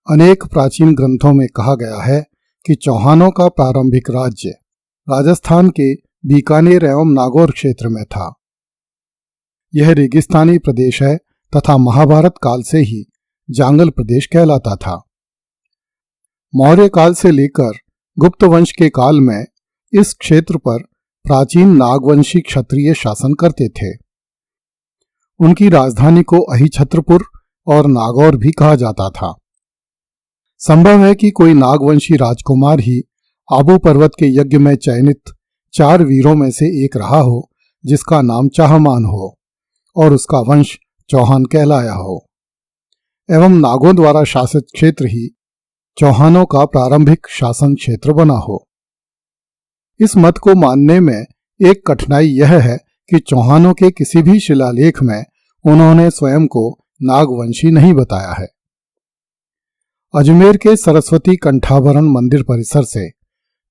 अनेक प्राचीन ग्रंथों में कहा गया है कि चौहानों का प्रारंभिक राज्य राजस्थान के बीकानेर एवं नागौर क्षेत्र में था। यह रेगिस्तानी प्रदेश है तथा महाभारत काल से ही जांगल प्रदेश कहलाता था। मौर्य काल से लेकर गुप्त वंश के काल में इस क्षेत्र पर प्राचीन नागवंशी क्षत्रिय शासन करते थे। उनकी राजधानी को अहिछत्रपुर और नागौर भी कहा जाता था। संभव है कि कोई नागवंशी राजकुमार ही आबू पर्वत के यज्ञ में चयनित 4 वीरों में से एक रहा हो, जिसका नाम चाहमान हो और उसका वंश चौहान कहलाया हो, एवं नागों द्वारा शासित क्षेत्र ही चौहानों का प्रारंभिक शासन क्षेत्र बना हो। इस मत को मानने में एक कठिनाई यह है कि चौहानों के किसी भी शिलालेख में उन्होंने स्वयं को नागवंशी नहीं बताया है। अजमेर के सरस्वती कंठाभरण मंदिर परिसर से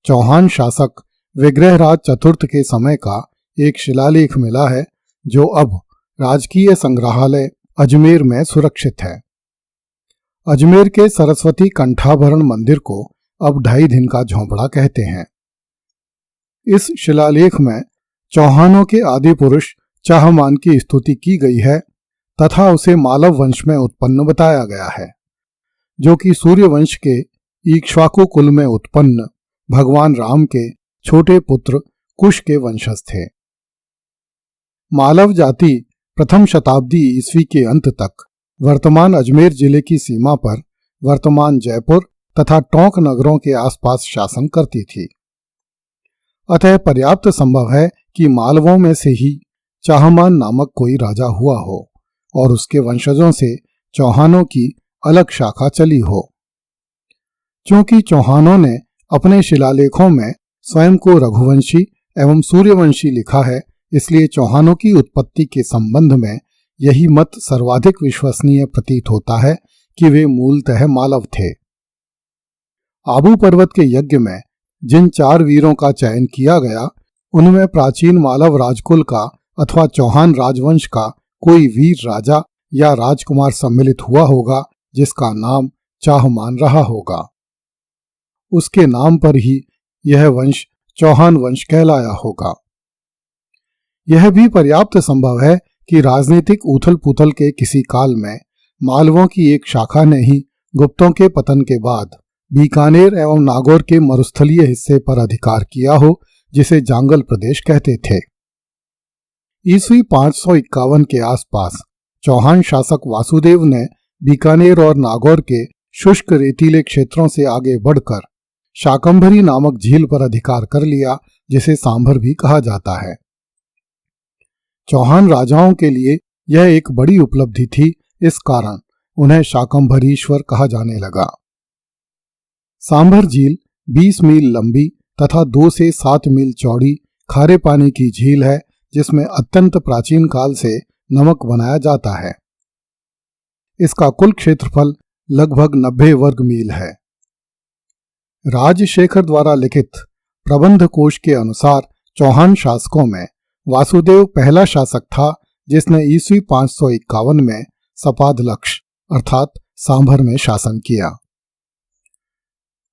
चौहान शासक विग्रहराज चतुर्थ के समय का एक शिलालेख मिला है, जो अब राजकीय संग्रहालय अजमेर में सुरक्षित है। अजमेर के सरस्वती कंठाभरण मंदिर को अब 2.5 दिन का झोंपड़ा कहते हैं। इस शिलालेख में चौहानों के आदि पुरुष चाहमान की स्तुति की गई है तथा उसे मालव वंश में उत्पन्न बताया गया है, जो कि सूर्य वंश के इक्ष्वाकु कुल में उत्पन्न भगवान राम के छोटे पुत्र कुश के वंशज थे। मालव जाति प्रथम शताब्दी ईस्वी के अंत तक वर्तमान अजमेर जिले की सीमा पर वर्तमान जयपुर तथा टोंक नगरों के आसपास शासन करती थी। अतः पर्याप्त संभव है कि मालवों में से ही चाहमान नामक कोई राजा हुआ हो और उसके वंशजों से चौहानों की अलग शाखा चली हो। क्योंकि चौहानों ने अपने शिलालेखों में स्वयं को रघुवंशी एवं सूर्यवंशी लिखा है, इसलिए चौहानों की उत्पत्ति के संबंध में यही मत सर्वाधिक विश्वसनीय प्रतीत होता है कि वे मूलतः मालव थे। आबू पर्वत के यज्ञ में जिन 4 वीरों का चयन किया गया, उनमें प्राचीन मालव राजकुल का अथवा चौहान राजवंश का कोई वीर राजा या राजकुमार सम्मिलित हुआ होगा, जिसका नाम चाहमान रहा होगा। उसके नाम पर ही यह वंश चौहान वंश कहलाया होगा। यह भी पर्याप्त संभव है कि राजनीतिक उथल पुथल के किसी काल में मालवों की एक शाखा ने ही गुप्तों के पतन के बाद बीकानेर एवं नागौर के मरुस्थलीय हिस्से पर अधिकार किया हो, जिसे जांगल प्रदेश कहते थे। ईस्वी 551 के आसपास चौहान शासक वासुदेव ने बीकानेर और नागौर के शुष्क रेतीले क्षेत्रों से आगे बढ़कर शाकंभरी नामक झील पर अधिकार कर लिया, जिसे सांभर भी कहा जाता है। चौहान राजाओं के लिए यह एक बड़ी उपलब्धि थी, इस कारण उन्हें शाकंभरीश्वर कहा जाने लगा। सांभर झील 20 मील लंबी तथा 2 से 7 मील चौड़ी खारे पानी की झील है, जिसमें अत्यंत प्राचीन काल से नमक बनाया जाता है। इसका कुल क्षेत्रफल लगभग 90 वर्ग मील है। राजशेखर द्वारा लिखित प्रबंध कोश के अनुसार चौहान शासकों में वासुदेव पहला शासक था, जिसने ईस्वी 551 में सपादलक्ष अर्थात सांभर में शासन किया।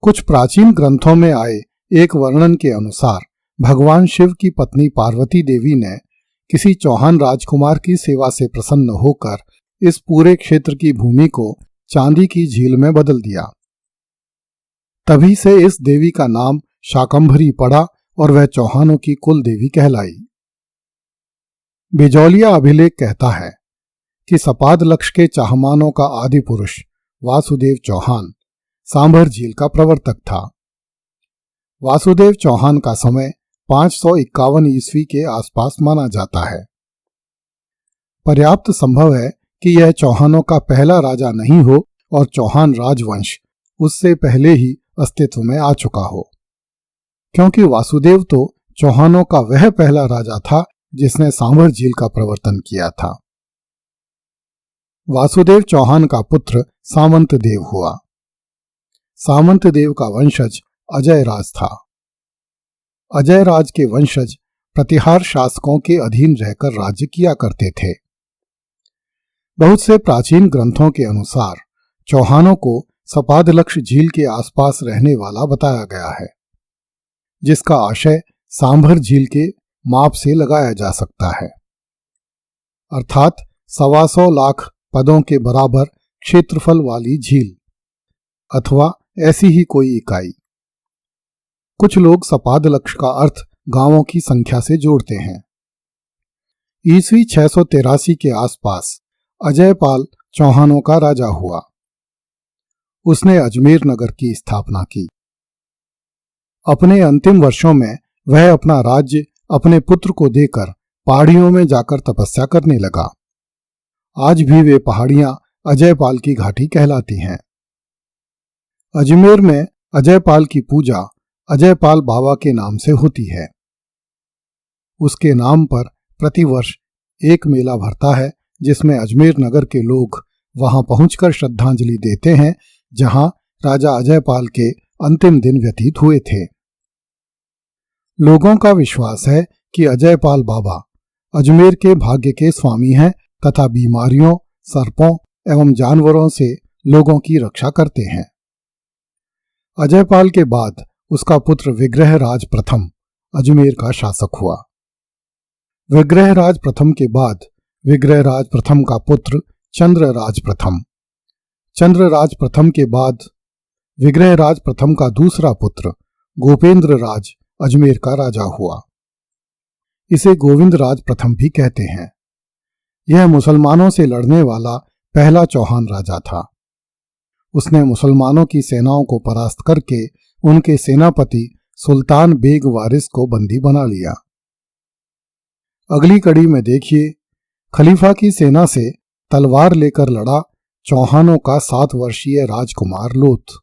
कुछ प्राचीन ग्रंथों में आए एक वर्णन के अनुसार भगवान शिव की पत्नी पार्वती देवी ने किसी चौहान राजकुमार की सेवा से प्रसन्न होकर इस पूरे क्षेत्र की भूमि को चांदी की झील में बदल दिया। तभी से इस देवी का नाम शाकंभरी पड़ा और वह चौहानों की कुल देवी कहलाई। बिजौलिया अभिलेख कहता है कि सपादलक्ष के चाहमानों का आदि पुरुष वासुदेव चौहान सांभर झील का प्रवर्तक था। वासुदेव चौहान का समय 551 ईस्वी के आसपास माना जाता है। पर्याप्त संभव है कि यह चौहानों का पहला राजा नहीं हो और चौहान राजवंश उससे पहले ही अस्तित्व में आ चुका हो, क्योंकि वासुदेव तो चौहानों का वह पहला राजा था जिसने सांभर झील का प्रवर्तन किया था। वासुदेव चौहान का पुत्र सामंत देव हुआ। सामंत देव का वंशज अजय राज था। अजय राज के वंशज प्रतिहार शासकों के अधीन रहकर राज्य किया करते थे। बहुत से प्राचीन ग्रंथों के अनुसार चौहानों को सपादलक्ष झील के आसपास रहने वाला बताया गया है, जिसका आशय सांभर झील के माप से लगाया जा सकता है, अर्थात 125 लाख पदों के बराबर क्षेत्रफल वाली झील अथवा ऐसी ही कोई इकाई। कुछ लोग सपादलक्ष का अर्थ गांवों की संख्या से जोड़ते हैं। ईस्वी 683 के आसपास अजयपाल चौहानों का राजा हुआ। उसने अजमेर नगर की स्थापना की। अपने अंतिम वर्षों में वह अपना राज्य अपने पुत्र को देकर पहाड़ियों में जाकर तपस्या करने लगा। आज भी वे पहाड़ियां अजयपाल की घाटी कहलाती हैं। अजमेर में अजयपाल की पूजा अजयपाल बाबा के नाम से होती है। उसके नाम पर प्रतिवर्ष एक मेला भरता है, जिसमें अजमेर नगर के लोग वहां पहुंचकर श्रद्धांजलि देते हैं, जहां राजा अजयपाल के अंतिम दिन व्यतीत हुए थे। लोगों का विश्वास है कि अजयपाल बाबा अजमेर के भाग्य के स्वामी हैं तथा बीमारियों, सर्पों एवं जानवरों से लोगों की रक्षा करते हैं। अजयपाल के बाद उसका पुत्र विग्रहराज प्रथम अजमेर का शासक हुआ। विग्रहराज प्रथम के बाद विग्रहराज प्रथम का पुत्र चंद्रराज प्रथम, चंद्रराज प्रथम के बाद विग्रहराज प्रथम का दूसरा पुत्र गोपेंद्र राज अजमेर का राजा हुआ। इसे गोविंद राज प्रथम भी कहते हैं। यह मुसलमानों से लड़ने वाला पहला चौहान राजा था। उसने मुसलमानों की सेनाओं को परास्त करके उनके सेनापति सुल्तान बेग वारिस को बंदी बना लिया। अगली कड़ी में देखिए, खलीफा की सेना से तलवार लेकर लड़ा चौहानों का 7 वर्षीय राजकुमार लोथ।